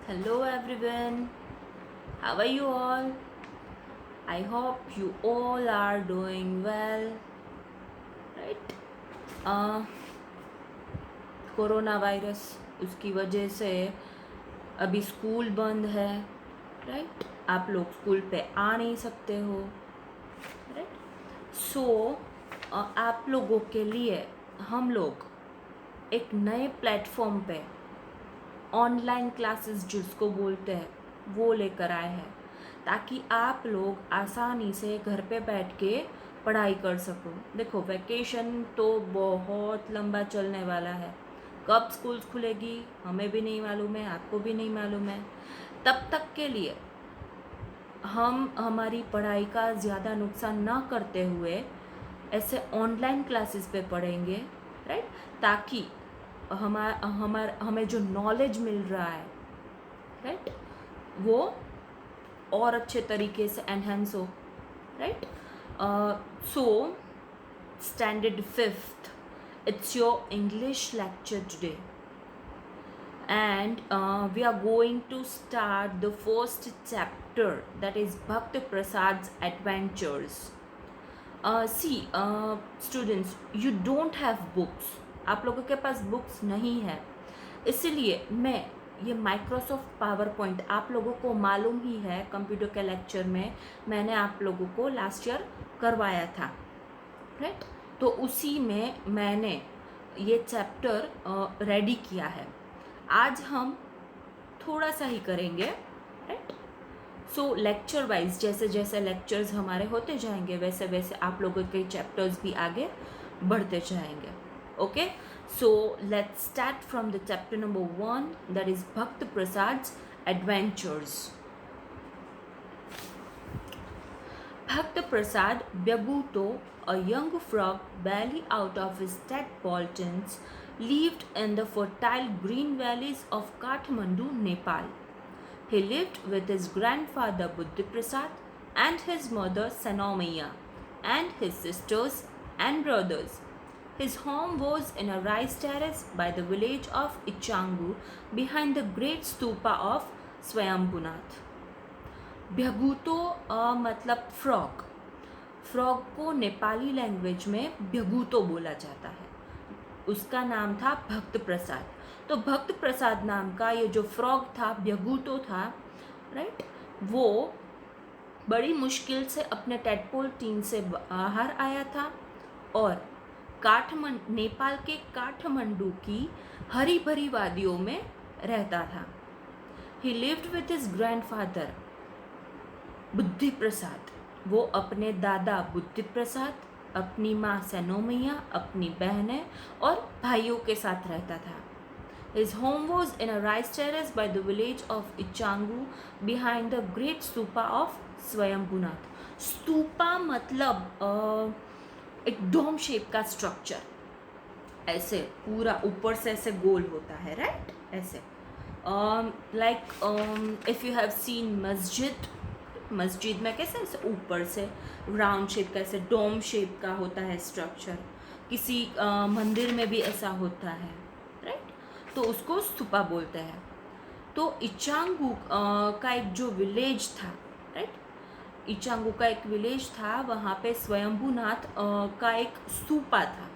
Hello everyone, how are you all? I hope you all are doing well, right? uh, corona virus उसकी वजह से अभी school बंद है, राइट? आप लोग स्कूल पे आ नहीं सकते हो, राइट? सो आप लोगों के लिए हम लोग एक नए प्लेटफॉर्म पे ऑनलाइन क्लासेस जिसको बोलते हैं वो लेकर आए हैं, ताकि आप लोग आसानी से घर पे बैठ के पढ़ाई कर सको। देखो, वैकेशन तो बहुत लंबा चलने वाला है, कब स्कूल खुलेगी हमें भी नहीं मालूम है, आपको भी नहीं मालूम है। तब तक के लिए हम हमारी पढ़ाई का ज़्यादा नुकसान ना करते हुए ऐसे ऑनलाइन क्लासेस पे पढ़ेंगे, राइट? ताकि हमें जो नॉलेज मिल रहा है, राइट, वो और अच्छे तरीके से एनहेंस हो, right? So standard fifth, it's your English lecture today, and we are going to start the first chapter, that is Bhakt Prasad's adventures. See, students, you don't have books. आप लोगों के पास books नहीं है, इसलिए मैं ये Microsoft power point आप लोगों को मालूम ही है, कंप्यूटर के लेक्चर में मैंने आप लोगों को लास्ट ईयर करवाया था, राइट? तो उसी में मैंने ये चैप्टर रेडी किया है। आज हम थोड़ा सा ही करेंगे, राइट? सो लेक्चर वाइज जैसे जैसे लेक्चर्स हमारे होते जाएंगे वैसे वैसे आप लोगों के चैप्टर्स भी आगे बढ़ते जाएंगे। Okay, so let's start from the chapter number 1, that is भक्त प्रसाद्स adventures. Bhakta Prasad Byaguto, a young frog barely out of his tadpole tins, lived in the fertile green valleys of Kathmandu, Nepal. He lived with his grandfather Buddhi Prasad and his mother Sanomaya and his sisters and brothers. His home was in a rice terrace by the village of Ichangu behind the great stupa of Swayambhunath. भ्यगुतो मतलब frog. Frog को Nepali language में भ्यगुतो बोला जाता है। उसका नाम था भक्त प्रसाद। तो भक्त प्रसाद नाम का ये जो फ्रॉग था, भ्यगुतो था, राइट, वो बड़ी मुश्किल से अपने टेडपोल टीन से बाहर आया था और नेपाल के काठमांडू की हरी भरी वादियों में रहता था। ही लिव्ड विथ हिज ग्रैंडफादर बुद्धि प्रसाद। वो अपने दादा बुद्धि प्रसाद, अपनी माँ सैनोमैया, अपनी बहनें और भाइयों के साथ रहता था। His home was in a rice terrace by the village of Ichangu behind the great stupa of Swayambhunath. Stupa मतलब एक डोम शेप का स्ट्रक्चर, ऐसे पूरा ऊपर से ऐसे गोल होता है, राइट? ऐसे like if you have seen मस्जिद में कैसे ऐसे ऊपर से राउंड शेप का ऐसे डोम शेप का होता है स्ट्रक्चर, किसी मंदिर में भी ऐसा होता है, राइट? तो उसको स्तूपा बोलते हैं। तो इचांगू का एक जो विलेज था, राइट, इचांगू का एक विलेज था, वहाँ पे स्वयंभूनाथ का एक स्तूपा था।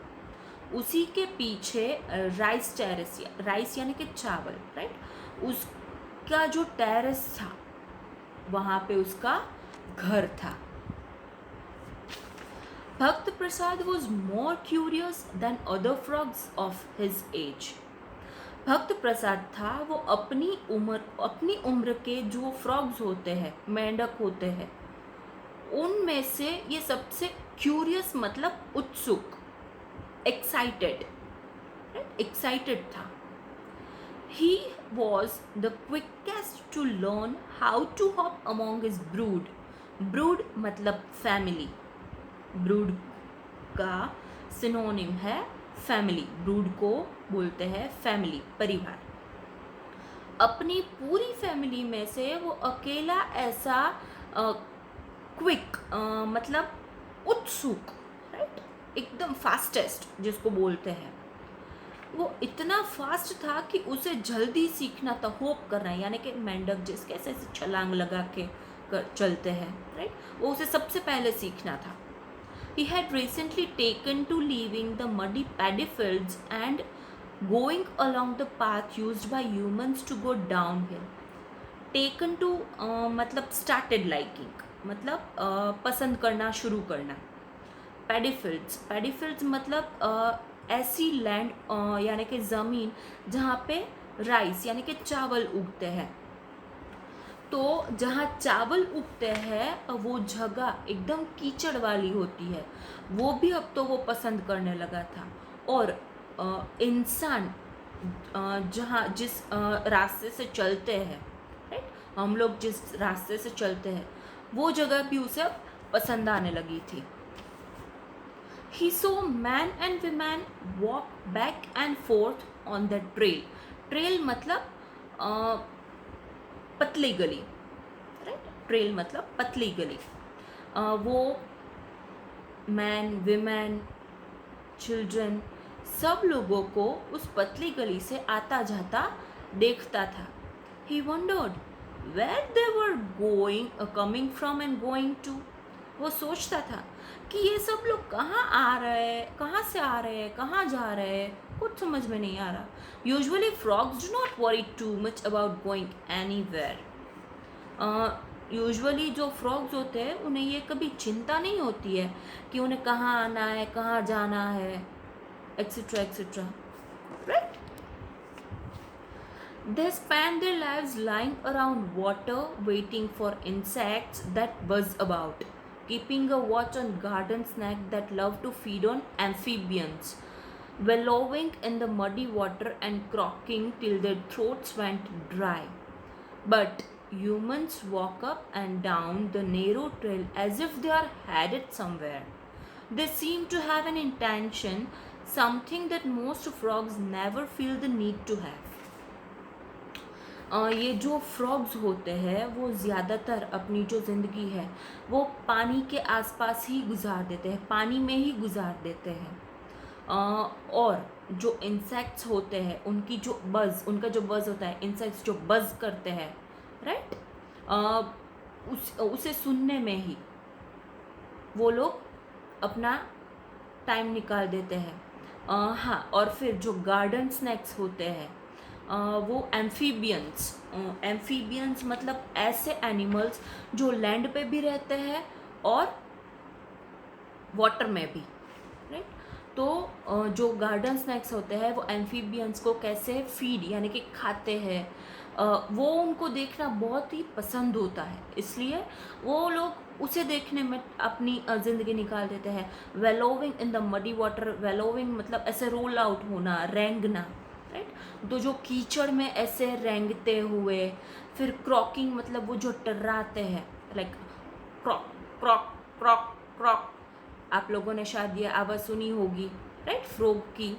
उसी के पीछे राइस टेरेस, राइस यानी कि चावल, राइट, उसका जो टेरेस था वहाँ पे उसका घर था। Bhakta Prasad was more curious than other frogs of his age. Bhakta Prasad था वो अपनी उम्र के जो फ्रॉग्स होते हैं, मेंढक होते हैं, उनमें से ये सबसे क्यूरियस मतलब उत्सुक, एक्साइटेड था। He was the quickest to learn how to hop among his brood. Brood मतलब family. Brood का सिनोनिम है family. Brood को बोलते हैं family, परिवार। अपनी पूरी फैमिली में से वो अकेला ऐसा क्विक मतलब उत्सुक, राइट, एकदम फास्टेस्ट जिसको बोलते हैं, वो इतना फास्ट था कि उसे जल्दी सीखना था, होप करना है, यानी कि मेंढक जिस कैसे ऐसे छलांग लगा के चलते हैं, राइट, वो उसे सबसे पहले सीखना था. He had recently taken to leaving the muddy paddy fields and going along the path used by humans to go downhill. Taken to मतलब started liking, मतलब पसंद करना शुरू करना. पैडी फील्ड्स मतलब ऐसी लैंड यानी कि ज़मीन जहाँ पे राइस यानी कि चावल उगते हैं. तो जहाँ चावल उगते हैं वो जगह एकदम कीचड़ वाली होती है, वो भी अब तो वो पसंद करने लगा था. और इंसान जहाँ जिस रास्ते से चलते हैं, राइट, हम लोग जिस रास्ते से चलते हैं वो जगह भी उसे अब पसंद आने लगी थी. He saw man and woman walk back and forth on the trail. Trail मतलब पतली गली, राइट, ट्रेल मतलब पतली गली. वो मैन, विमेन, चिल्ड्रन सब लोगों को उस पतली गली से आता जाता देखता था. He wondered where they were coming from and going to. वो सोचता था कि ये सब लोग कहाँ आ रहे हैं, कहाँ से आ रहे हैं, कहाँ जा रहे हैं, कुछ समझ में नहीं आ रहा. Usually frogs do not worry too much about going anywhere. Usually जो फ्रॉग्स होते हैं उन्हें ये कभी चिंता नहीं होती है कि उन्हें कहाँ आना है, कहाँ जाना है, etcetera etcetera, right. They spend their lives lying around water waiting for insects that buzz about, keeping a watch on garden snakes that love to feed on amphibians, wallowing in the muddy water and croaking till their throats went dry. But humans walk up and down the narrow trail as if they are headed somewhere. They seem to have an intention, something that most frogs never feel the need to have. ये जो frogs होते हैं वो ज़्यादातर अपनी जो ज़िंदगी है वो पानी के आसपास ही गुजार देते हैं, पानी में ही गुजार देते हैं. और जो इंसेक्ट्स होते हैं उनका जो बज़ होता है, इंसेक्ट्स जो बज़ करते हैं, राइट, उसे सुनने में ही वो लोग अपना टाइम निकाल देते हैं. हाँ, और फिर जो गार्डन स्नैक्स होते हैं वो एम्फीबियंस मतलब ऐसे एनिमल्स जो लैंड पे भी रहते हैं और वाटर में भी, राइट. तो जो गार्डन स्नैक्स होते हैं वो एम्फीबियंस को कैसे फीड यानी कि खाते हैं, वो उनको देखना बहुत ही पसंद होता है, इसलिए वो लोग उसे देखने में अपनी ज़िंदगी निकाल देते हैं. वेलोविंग इन द मडी वाटर, वेलोविंग मतलब ऐसे रोल आउट होना, रेंगना, राइट. तो जो कीचड़ में ऐसे रेंगते हुए, फिर क्रॉकिंग मतलब वो जो टर्राते हैं, लाइक क्रॉक क्रॉक क्रॉक क्रॉक. आप लोगों ने शायद ये आवाज़ सुनी होगी, राइट, फ्रॉग की.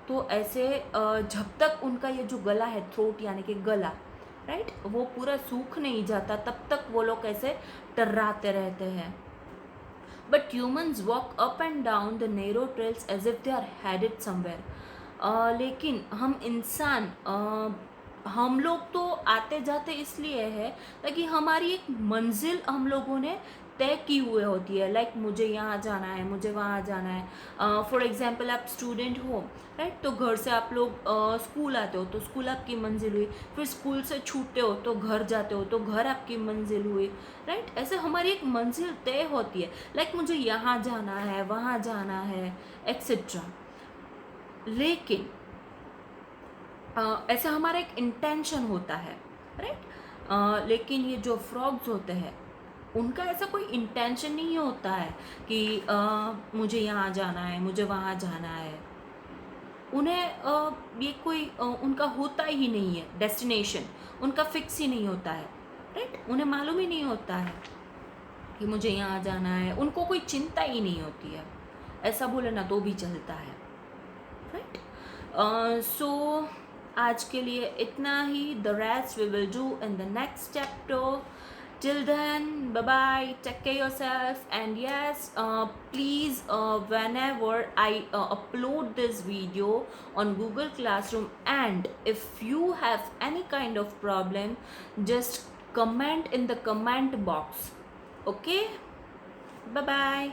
तो ऐसे जब तक उनका ये जो गला है, थ्रोट यानी कि गला, राइट, वो पूरा सूख नहीं जाता तब तक वो लोग ऐसे टर्राते रहते हैं. But humans walk up and down the narrow trails as if they are headed somewhere. लेकिन हम लोग तो आते जाते इसलिए है ताकि हमारी एक मंजिल हम लोगों ने तय की हुई होती है. लाइक मुझे यहाँ जाना है, मुझे वहाँ जाना है. फॉर एग्जांपल आप स्टूडेंट हो, राइट, तो घर से आप लोग स्कूल आते हो तो स्कूल आपकी मंजिल हुई. फिर स्कूल से छूटते हो तो घर जाते हो तो घर आपकी मंजिल हुई, राइट. ऐसे हमारी एक मंजिल तय होती है, लाइक मुझे यहाँ जाना है, वहाँ जाना है, एक्सेट्रा. लेकिन ऐसा हमारा एक इंटेंशन होता है, राइट. लेकिन ये जो फ्रॉग्स होते हैं उनका ऐसा कोई इंटेंशन नहीं होता है कि मुझे यहाँ जाना है, मुझे वहाँ जाना है. उन्हें ये कोई उनका होता ही नहीं है डेस्टिनेशन, उनका फिक्स ही नहीं होता है, राइट. उन्हें मालूम ही नहीं होता है कि मुझे यहाँ जाना है, उनको कोई चिंता ही नहीं होती है. ऐसा बोले ना तो भी चलता है, राइट. सो आज के लिए इतना ही. The rest we will do in the next chapter. Till then, bye bye, take care yourself, and yes, please, whenever I upload this video on Google Classroom, and if you have any kind of problem, just comment in the comment box. Okay, bye bye.